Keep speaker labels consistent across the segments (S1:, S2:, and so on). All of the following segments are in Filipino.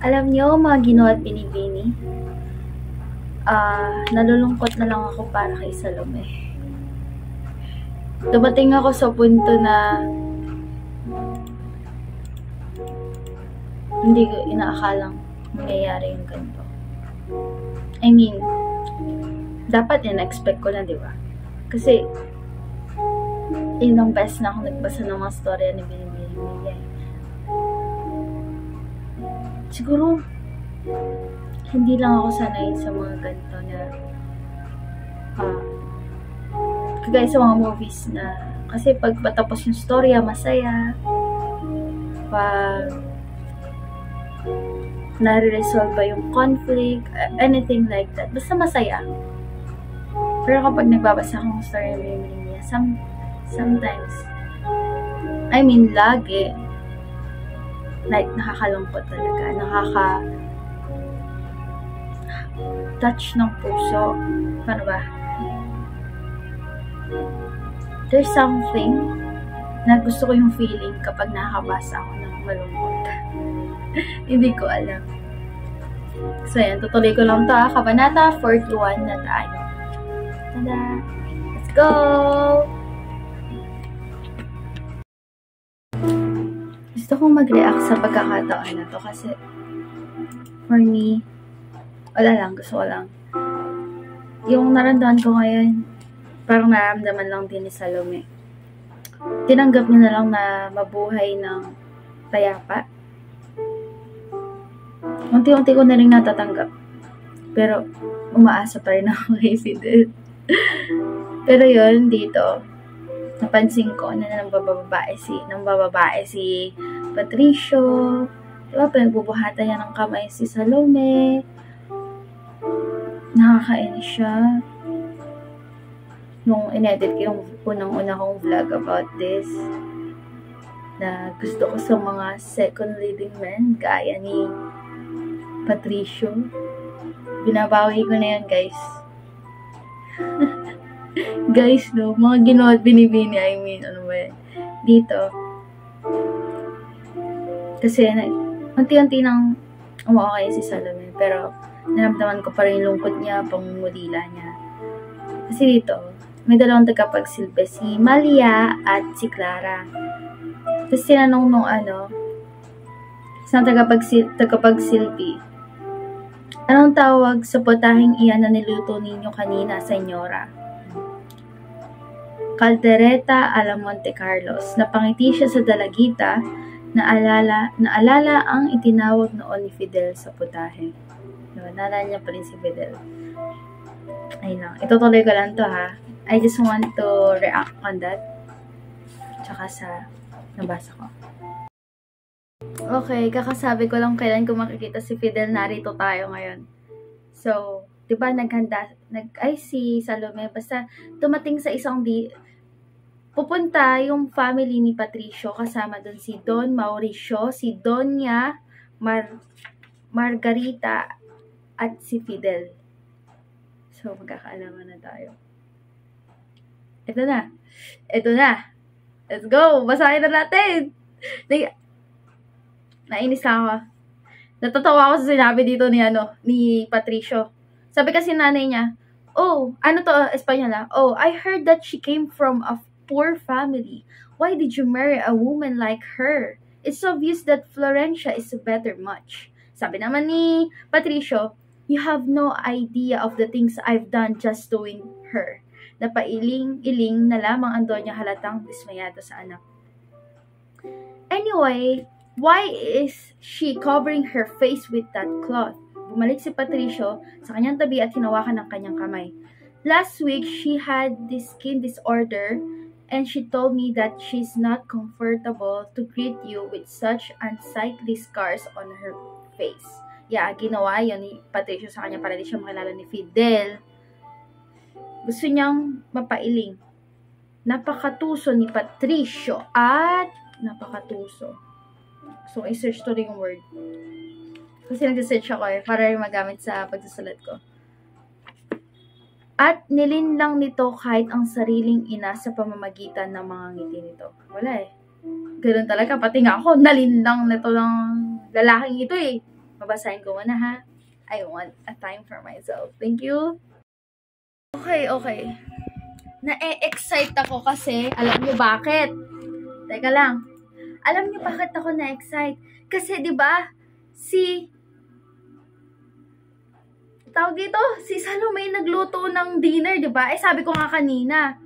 S1: Alam niyo, mga Ginoo at Binibini, nalulungkot na lang ako para kay Salome. Dumating ako sa punto na hindi ko inaakalang mangyayari yung ganito. I mean, dapat in-expect ko na, di ba? Kasi, ilang beses na ako nagbasa ng mga storya ni Binibini. Siguro, hindi lang ako sanay sa mga ganito na kagaya sa mga movies na kasi pag patapos yung storya, masaya. Pag nare-resolve ba yung conflict, anything like that. Basta masaya. Pero kapag nagbabasa akong story ng Binibini, sometimes, I mean, lagi, like, nakakalungkot talaga. Touch ng puso. Paano ba? There's something na gusto ko yung feeling kapag nakakabasa ako ng malungkot. Hindi ko alam. So, yan. Tutuloy ko lang ito. Kabanata 41 na tayo. Tada! Let's go! Gusto kong mag-react sa pagkakataon na to kasi for me, wala lang. Gusto ko lang. Yung naramdaman ko ngayon, parang nararamdaman lang din ni Salome. Tinanggap niya na lang na mabuhay ng payapa. Unti-unti ko na rin natatanggap. Pero, umaasa pa rin ako kay Fidel. Pero yun, dito, napansin ko na nang bababae si Patricio. Diba, pinagbubuhatan niya ng kamay si Salome. Nakakainis siya. Nung inedit ko yung unang-una kong vlog about this, na gusto ko sa mga second leading men, gaya ni Patricio. Binabawi ko na yan, guys. Guys, no, mga Ginoo at Binibini, I mean, ano ba yan? Dito. Kasi, unti-unti nang umaakay si Salome, pero naramdaman ko pa rin yung lungkot niya, pangungulila niya. Kasi dito, may dalawang tagapagsilbi, si Malia at si Clara. Tapos tinanong nung isang tagapagsilbi, anong tawag sa putahing iyan na niluto ninyo kanina, senyora? Caldereta alla Monte Carlos. Napangiti siya sa dalagita na alala ang itinawag noon ni Fidel sa putahe. Naalala niya pa rin si Fidel. Ayun lang. Itutuloy ko lang to, ha. I just want to react on that. Tsaka sa nabasa ko. Okay, kakasabi ko lang kailan ko makikita si Fidel. Narito tayo ngayon. So, diba si Salome, basta tumating sa isang pupunta yung family ni Patricio, kasama dun si Don Mauricio, si Doña Margarita, at si Fidel. So, magkakaalaman na tayo. Ito na. Let's go! Basahin na natin! Nainis na ako. Natatawa ako sa sinabi dito ni Patricio. Sabi kasi nanay niya, oh, ano to, Espanyola? Oh, I heard that she came from a poor family. Why did you marry a woman like her? It's obvious that Florencia is a better match. Sabi naman ni Patricio, you have no idea of the things I've done just to win her. Napailing-iling na lamang ang donya halatang dismayado sa anak. Anyway, why is she covering her face with that cloth? Bumalik si Patricio sa kanyang tabi at hinawakan ng kanyang kamay. Last week, she had this skin disorder and she told me that she's not comfortable to greet you with such unsightly scars on her face. Yeah, ginawa yun ni Patricio sa kanya para di siya makilala ni Fidel. Gusto niyang mapailing. Napakatuso ni Patricio at napakatuso. So, i-search to rin yung word. Kasi nag-search ako para magamit sa pagsasalat ko. At nilinlang nito kahit ang sariling ina sa pamamagitan ng mga ngiti nito. Wala eh. Ganun talaga. Pati nga ako, nalinlang nito ng lalaking ito eh. Babasahin ko muna ha. I want a time for myself. Thank you. Okay. Na-excite ako kasi, alam niyo bakit? Teka lang. Alam niyo bakit ako na-excite? Kasi 'di ba? Tawag dito, si Salome nagluto ng dinner, 'di ba? Sabi ko nga kanina,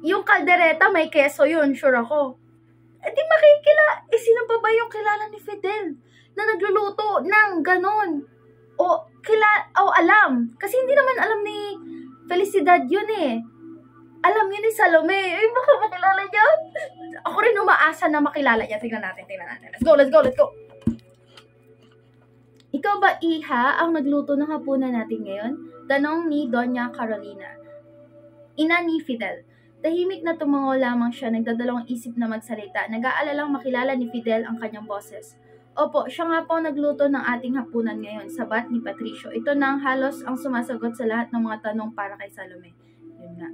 S1: yung kaldereta may keso yun, sure ako. Di sino pa ba yung kilala ni Fidel na nagluluto ng ganon? O alam. Kasi hindi naman alam ni Felicidad yun eh. Alam yun ni Salome. Baka makilala niya. Ako rin umaasa na makilala niya. Tingnan natin. Let's go. Ikaw ba, Iha, ang nagluto ng hapunan natin ngayon? Tanong ni Doña Carolina, ina ni Fidel. Tahimik na tumango lamang siya, nagdadalawang isip na magsalita. Nag-aalalang makilala ni Fidel ang kanyang boses. Opo, siya nga po ang nagluto ng ating hapunan ngayon, sabat ni Patricio. Ito na ang halos ang sumasagot sa lahat ng mga tanong para kay Salome. Yun nga.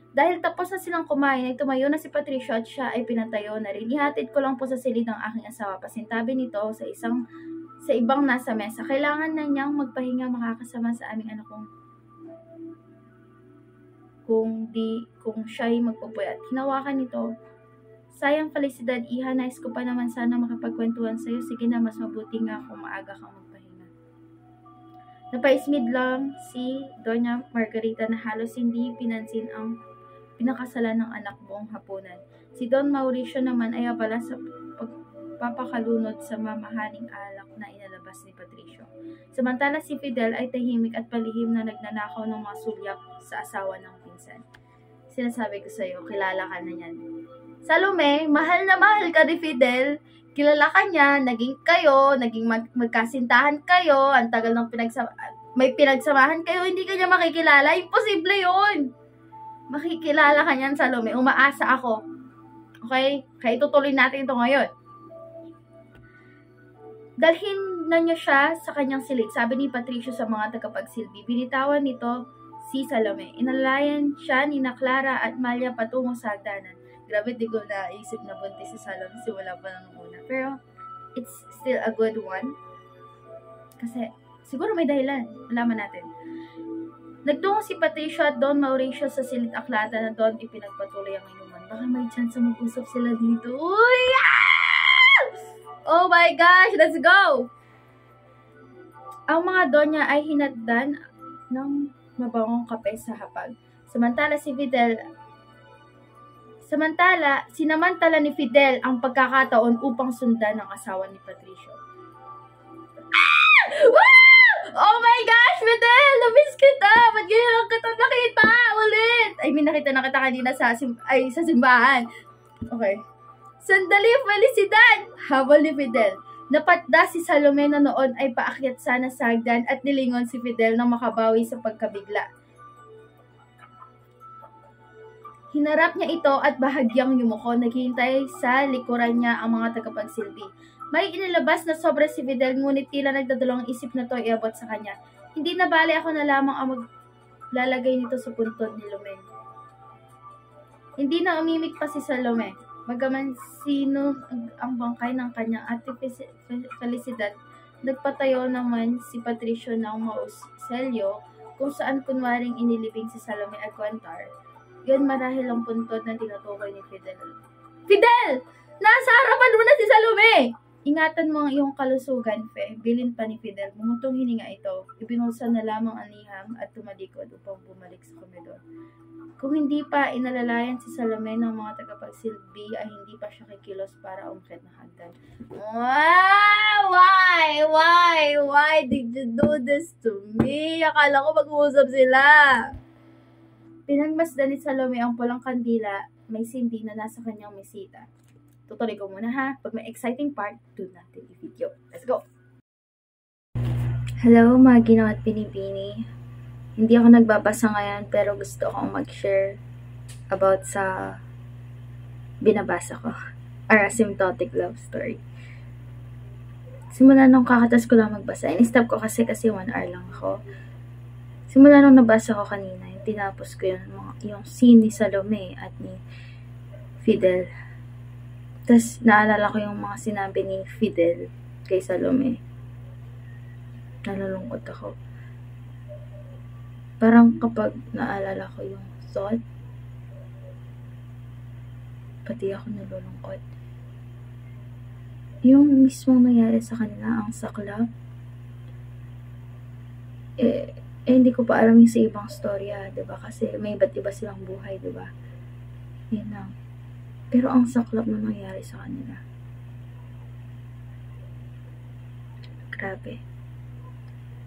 S1: Dahil tapos na silang kumain, ay tumayo na si Patricio at siya ay pinatayo na rin. Ihatid ko lang po sa silid ng aking asawa. Pasintabi nito sa ibang nasa mesa. Kailangan na niyang magpahinga, makakasama sa aming anak kung siya'y magpupuyat. Hinawakan nito. Sayang Felicidad, Iha, nais ko pa naman sana makapagkwentuhan sa'yo. Sige na, mas mabuti nga kung maaga kang magpahinga. Napaismid lang si Doña Margarita na halos hindi pinansin ang pinakasalan ng anak buong hapunan. Si Don Mauricio naman ay abala sa papakalunod sa mamahaling alak na inalabas ni Patricio. Samantala si Fidel ay tahimik at palihim na nagnanakaw ng mga sulyap sa asawa ng pinsan. Sinasabi ko sa iyo, kilala ka na yan. Salome, mahal na mahal ka ni Fidel. Kilala ka niya, naging magkasintahan kayo, ang tagal ng may pinagsamahan kayo, hindi ka niya makikilala. Imposible yun. Makikilala ka niyan, Salome. Umaasa ako. Okay? Kaya itutuloy natin ito ngayon. Dalhin na niya siya sa kanyang silid, sabi ni Patricio sa mga tagapagsilbi. Binitawan nito si Salome. Inalayan siya ni Clara at Malia patungo sa hagdanan. Grabe, di ko naisip na buntis si Salome simula pa nang una. Pero, it's still a good one. Kasi, siguro may dahilan. Malaman natin. Nagtungo si Patricio at Don Mauricio sa silid aklada na doon ipinagpatuloy ang inuman. Baka may chance mag-usap sila dito. Uy! Ah! Oh my gosh! Let's go! Ang mga donya ay hinatdan ng mabangong kape sa hapag. Sinamantala ni Fidel ang pagkakataon upang sundan ng asawa ni Patricio. Ah! Oh my gosh, Fidel! Namiss kita! Ba't ganyan kita nakita? Ulit! Nakita na kita kanina sa simbahan. Okay. Sandali, Felicidad! Habol ni Fidel. Napatda si Salome na noon ay paakyat sana sa hagdan at nilingon si Fidel nang makabawi sa pagkabigla. Hinarap niya ito at bahagyang yumuko. Naghihintay sa likuran niya ang mga tagapagsilbi. May inilabas na sobra si Fidel, ngunit tila nagdadalawang isip na to iabot sa kanya. Hindi na bali, ako na lamang ang maglalagay nito sa puntod ni Lumen. Hindi na umimik pa si Salome. Magaman sino ang bangkay ng kanyang ate Felicidad, nagpatayo naman si Patricio ng mausolyo kung saan kunwaring inilibing si Salome Aguantar. Yun marahil ang puntod na tinutukoy ni Fidel. Fidel! Nasa harapan mo na si Salome! Ingatan mo ang iyong kalusugan, Fe. Bilin pa ni Fidel. Bumutong hininga ito. Ibinulsan na lamang ang liham at tumalikod upang bumalik sa komedor. Kung hindi pa inalalayan si Salome ng mga tagapagsilbi, ay hindi pa siya kikilos para umkit na hagdan. Why did you do this to me? Akala ko mag-uusap sila. Pinagmasdan ni Salome ang pulang kandila, may sindi na nasa kanyang mesita. Tutuloy ko muna ha. Pag may exciting part, doon natin i-video. Let's go! Hello mga Ginaw at Pinipini. Hindi ako nagbabasa ngayon pero gusto akong mag-share about sa binabasa ko. Or asymptotic love story. Simula nung kakatas ko lang magbasa. In-stop ko kasi 1 hour lang ako. Simula nung nabasa ko kanina, tinapos ko yung scene ni Salome at ni Fidel. Tapos naalala ko yung mga sinabi ni Fidel kay Salome. Nalulungkot ako. Parang kapag naalala ko yung thought, pati ako nalulungkot. Yung mismong nangyari sa kanila, ang saklap, hindi ko pa alam yung sa ibang storya, diba? Kasi may iba't iba silang buhay, diba? Yun lang. Pero ang saklap na nangyari sa kanila. Grabe.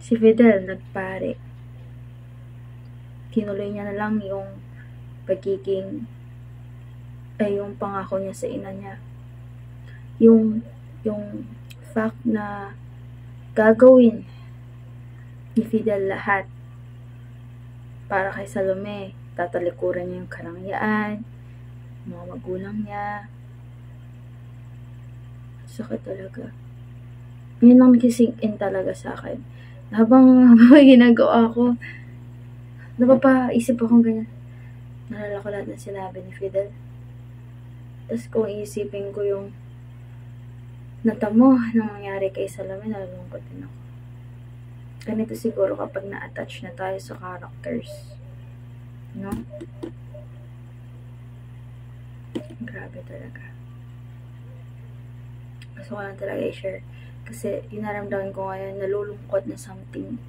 S1: Si Fidel nagpare. Tinuloy niya na lang yung pagiging yung pangako niya sa ina niya. Yung fact na gagawin ni Fidel lahat para kay Salome. Tatalikuran niya yung karangyaan, mga magulang niya. Sakit talaga. Yun lang nag-sink in talaga sa akin. Habang ginagawa ko, napapaisip akong ganyan. Nalala ko lahat ng sinabi ni Fidel. Tapos kung iisipin ko yung natamo na nangyari kay Salome, nalulungkot din ako. Ganito siguro kapag na-attach na tayo sa characters. No? Grabe talaga. Gusto ko lang talaga i-share. Kasi inaramdaman ko ngayon, nalulungkot na something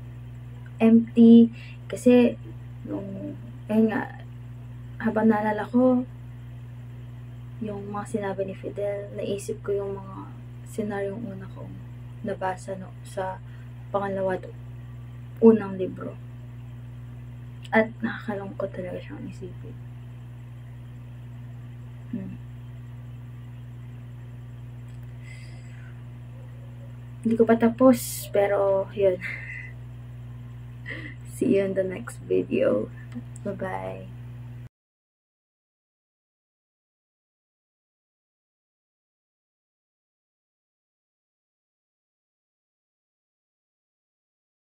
S1: empty. Kasi, ayun nga, habang naalala ko, yung mga sinabi ni Fidel, naisip ko yung mga senaryong una kong nabasa sa pangalawa unang libro. At nakakalungkot talaga siyang isipin. Hindi ko pa tapos, pero yun. See you in the next video. Bye-bye.